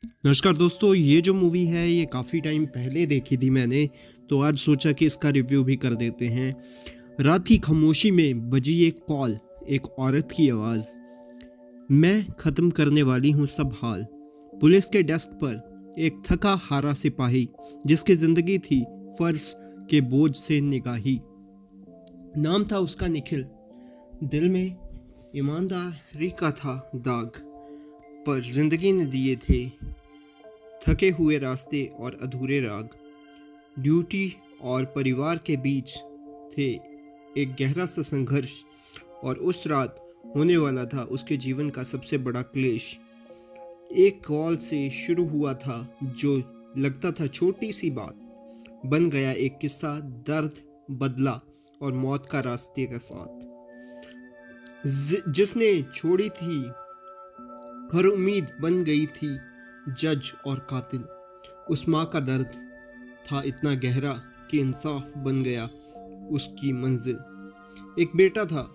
नमस्कार दोस्तों, ये जो मूवी है ये काफ़ी टाइम पहले देखी थी मैंने, तो आज सोचा कि इसका रिव्यू भी कर देते हैं। रात की खामोशी में बजी एक कॉल, एक औरत की आवाज़। मैं ख़त्म करने वाली हूँ सब हाल। पुलिस के डेस्क पर एक थका हारा सिपाही, जिसकी ज़िंदगी थी फ़र्ज़ के बोझ से निगाही। नाम था उसका निखिल। दिल में ईमानदारी का था दाग, पर जिंदगी ने दिए थे थके हुए रास्ते और अधूरे राग। ड्यूटी और परिवार के बीच थे एक गहरा सा संघर्ष, और उस रात होने वाला था उसके जीवन का सबसे बड़ा क्लेश। एक कॉल से शुरू हुआ था जो लगता था छोटी सी बात, बन गया एक किस्सा। दर्द बदला और मौत का रास्ते का साथ। जिसने छोड़ी थी हर उम्मीद, बन गई थी जज और कातिल। उस माँ का दर्द था इतना गहरा कि इंसाफ बन गया उसकी मंजिल। एक बेटा था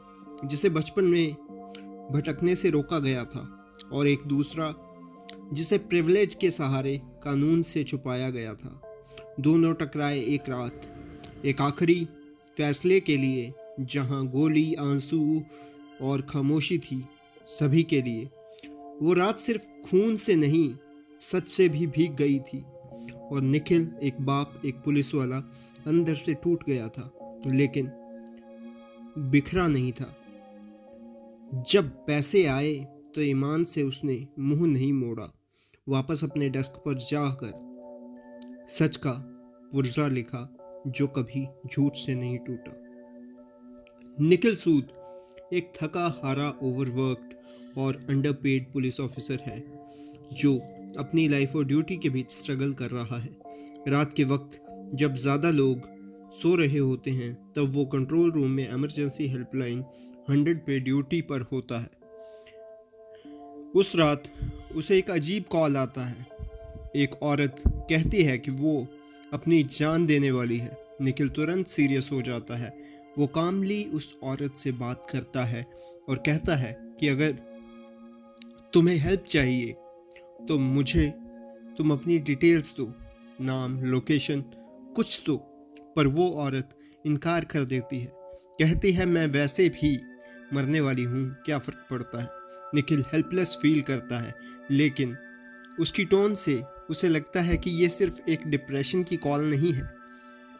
जिसे बचपन में भटकने से रोका गया था, और एक दूसरा जिसे प्रिविलेज के सहारे कानून से छुपाया गया था। दोनों टकराए एक रात, एक आखिरी फैसले के लिए, जहां गोली, आंसू और खामोशी थी सभी के लिए। वो रात सिर्फ खून से नहीं, सच से भी भीग गई थी, और निखिल, एक बाप, एक पुलिस वाला, अंदर से टूट गया था, लेकिन बिखरा नहीं था। जब पैसे आए तो ईमान से उसने मुंह नहीं मोड़ा। वापस अपने डेस्क पर जाकर सच का पुर्जा लिखा, जो कभी झूठ से नहीं टूटा। निखिल सूद एक थका हारा, ओवरवर्क्ड और अंडरपेड पुलिस ऑफिसर है, जो अपनी लाइफ और ड्यूटी के बीच स्ट्रगल कर रहा है। रात के वक्त जब ज़्यादा लोग सो रहे होते हैं, तब वो कंट्रोल रूम में इमरजेंसी हेल्पलाइन 100 पे ड्यूटी पर होता है। उस रात उसे एक अजीब कॉल आता है। एक औरत कहती है कि वो अपनी जान देने वाली है। निखिल तुरंत सीरियस हो जाता है। वो कामली उस औरत से बात करता है और कहता है कि अगर तुम्हें हेल्प चाहिए तो मुझे तुम अपनी डिटेल्स दो, नाम, लोकेशन, कुछ तो। पर वो औरत इनकार कर देती है, कहती है मैं वैसे भी मरने वाली हूँ, क्या फ़र्क पड़ता है। निखिल हेल्पलेस फील करता है, लेकिन उसकी टोन से उसे लगता है कि ये सिर्फ एक डिप्रेशन की कॉल नहीं है,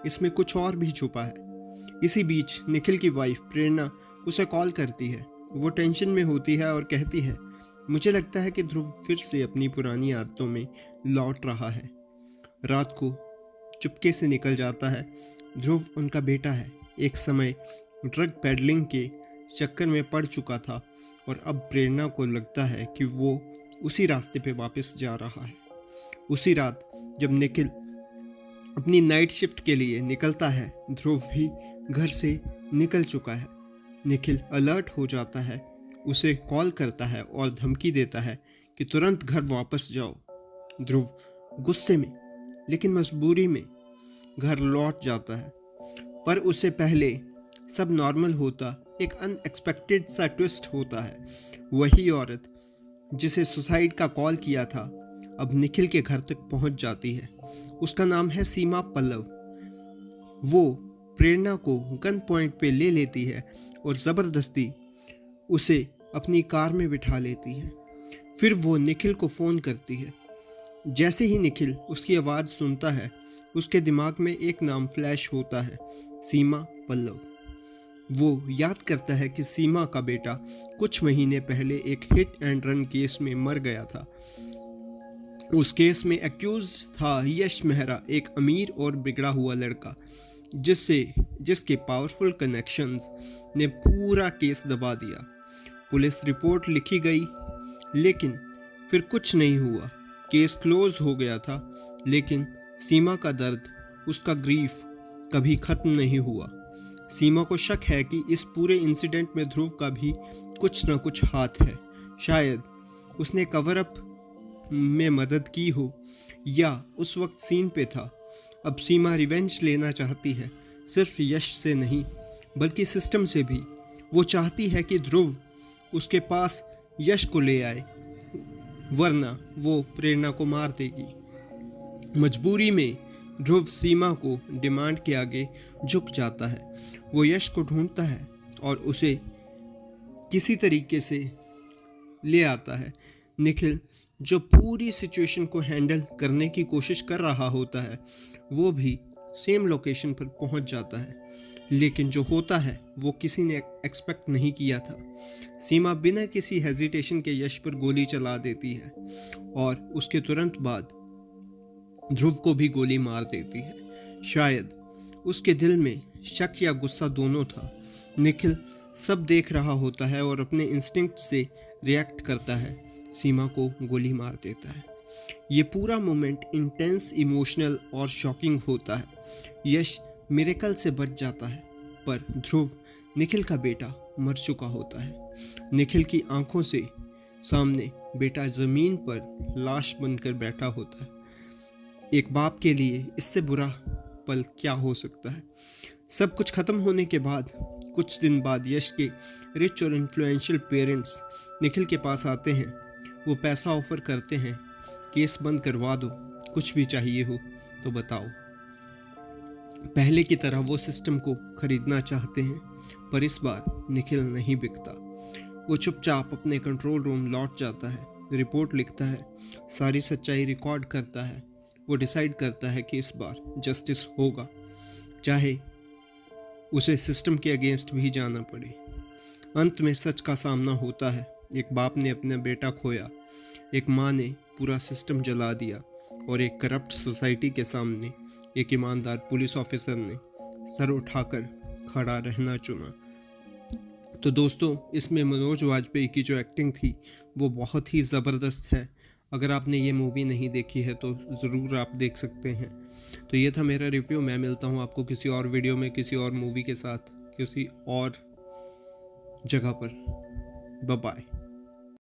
इसमें कुछ और भी छुपा है। इसी बीच निखिल की वाइफ प्रेरणा उसे कॉल करती है। वो टेंशन में होती है और कहती है, मुझे लगता है कि ध्रुव फिर से अपनी पुरानी आदतों में लौट रहा है। रात को चुपके से निकल जाता है। ध्रुव उनका बेटा है, एक समय ड्रग पेडलिंग के चक्कर में पड़ चुका था, और अब प्रेरणा को लगता है कि वो उसी रास्ते पे वापस जा रहा है। उसी रात जब निखिल अपनी नाइट शिफ्ट के लिए निकलता है, ध्रुव भी घर से निकल चुका है। निखिल अलर्ट हो जाता है, उसे कॉल करता है और धमकी देता है कि तुरंत घर वापस जाओ। ध्रुव गुस्से में लेकिन मजबूरी में घर लौट जाता है, पर उससे पहले सब नॉर्मल होता एक अनएक्सपेक्टेड सा ट्विस्ट होता है। वही औरत जिसे सुसाइड का कॉल किया था, अब निखिल के घर तक पहुंच जाती है। उसका नाम है सीमा पल्लव। वो प्रेरणा को गन पॉइंट पे ले लेती है और ज़बरदस्ती उसे अपनी कार में बिठा लेती है। फिर वो निखिल को फ़ोन करती है। जैसे ही निखिल उसकी आवाज़ सुनता है, उसके दिमाग में एक नाम फ्लैश होता है, सीमा पल्लव। वो याद करता है कि सीमा का बेटा कुछ महीने पहले एक हिट एंड रन केस में मर गया था। उस केस में एक्यूज था यश मेहरा, एक अमीर और बिगड़ा हुआ लड़का, जिसके पावरफुल कनेक्शंस ने पूरा केस दबा दिया। पुलिस रिपोर्ट लिखी गई, लेकिन फिर कुछ नहीं हुआ। केस क्लोज हो गया था, लेकिन सीमा का दर्द, उसका ग्रीफ कभी खत्म नहीं हुआ। सीमा को शक है कि इस पूरे इंसिडेंट में ध्रुव का भी कुछ न कुछ हाथ है। शायद उसने कवर अप में मदद की हो, या उस वक्त सीन पे था। अब सीमा रिवेंज लेना चाहती है, सिर्फ यश से नहीं बल्कि सिस्टम से भी। वो चाहती है कि ध्रुव उसके पास यश को ले आए, वरना वो प्रेरणा को मार देगी। मजबूरी में ध्रुव सीमा को डिमांड के आगे झुक जाता है। वो यश को ढूंढता है और उसे किसी तरीके से ले आता है। निखिल जो पूरी सिचुएशन को हैंडल करने की कोशिश कर रहा होता है, वो भी सेम लोकेशन पर पहुंच जाता है, लेकिन जो होता है वो किसी ने एक्सपेक्ट नहीं किया था। सीमा बिना किसी हेजिटेशन के यश पर गोली चला देती है और उसके तुरंत बाद ध्रुव को भी गोली मार देती है। शायद उसके दिल में शक या गुस्सा दोनों था। निखिल सब देख रहा होता है और अपने इंस्टिंक्ट से रिएक्ट करता है, सीमा को गोली मार देता है। ये पूरा मोमेंट इंटेंस, इमोशनल और शॉकिंग होता है। यश मिरेकल से बच जाता है, पर ध्रुव निखिल का बेटा मर चुका होता है। निखिल की आंखों से सामने बेटा जमीन पर लाश बनकर बैठा होता है। एक बाप के लिए इससे बुरा पल क्या हो सकता है। सब कुछ खत्म होने के बाद कुछ दिन बाद यश के रिच और इन्फ्लुएंशियल पेरेंट्स निखिल के पास आते हैं। वो पैसा ऑफर करते हैं, केस बंद करवा दो, कुछ भी चाहिए हो तो बताओ। पहले की तरह वो सिस्टम को खरीदना चाहते हैं, पर इस बार निखिल नहीं बिकता। वो चुपचाप अपने कंट्रोल रूम लौट जाता है, रिपोर्ट लिखता है, सारी सच्चाई रिकॉर्ड करता है। वो डिसाइड करता है कि इस बार जस्टिस होगा, चाहे उसे सिस्टम के अगेंस्ट भी जाना पड़े। अंत में सच का सामना होता है। एक बाप ने अपना बेटा खोया, एक माँ ने पूरा सिस्टम जला दिया और एक करप्ट सोसाइटी के सामने एक ईमानदार पुलिस ऑफिसर ने सर उठाकर खड़ा रहना चुना। तो दोस्तों, इसमें मनोज वाजपेयी की जो एक्टिंग थी वो बहुत ही ज़बरदस्त है। अगर आपने ये मूवी नहीं देखी है तो ज़रूर आप देख सकते हैं। तो ये था मेरा रिव्यू। मैं मिलता हूँ आपको किसी और वीडियो में, किसी और मूवी के साथ, किसी और जगह पर। Bye bye.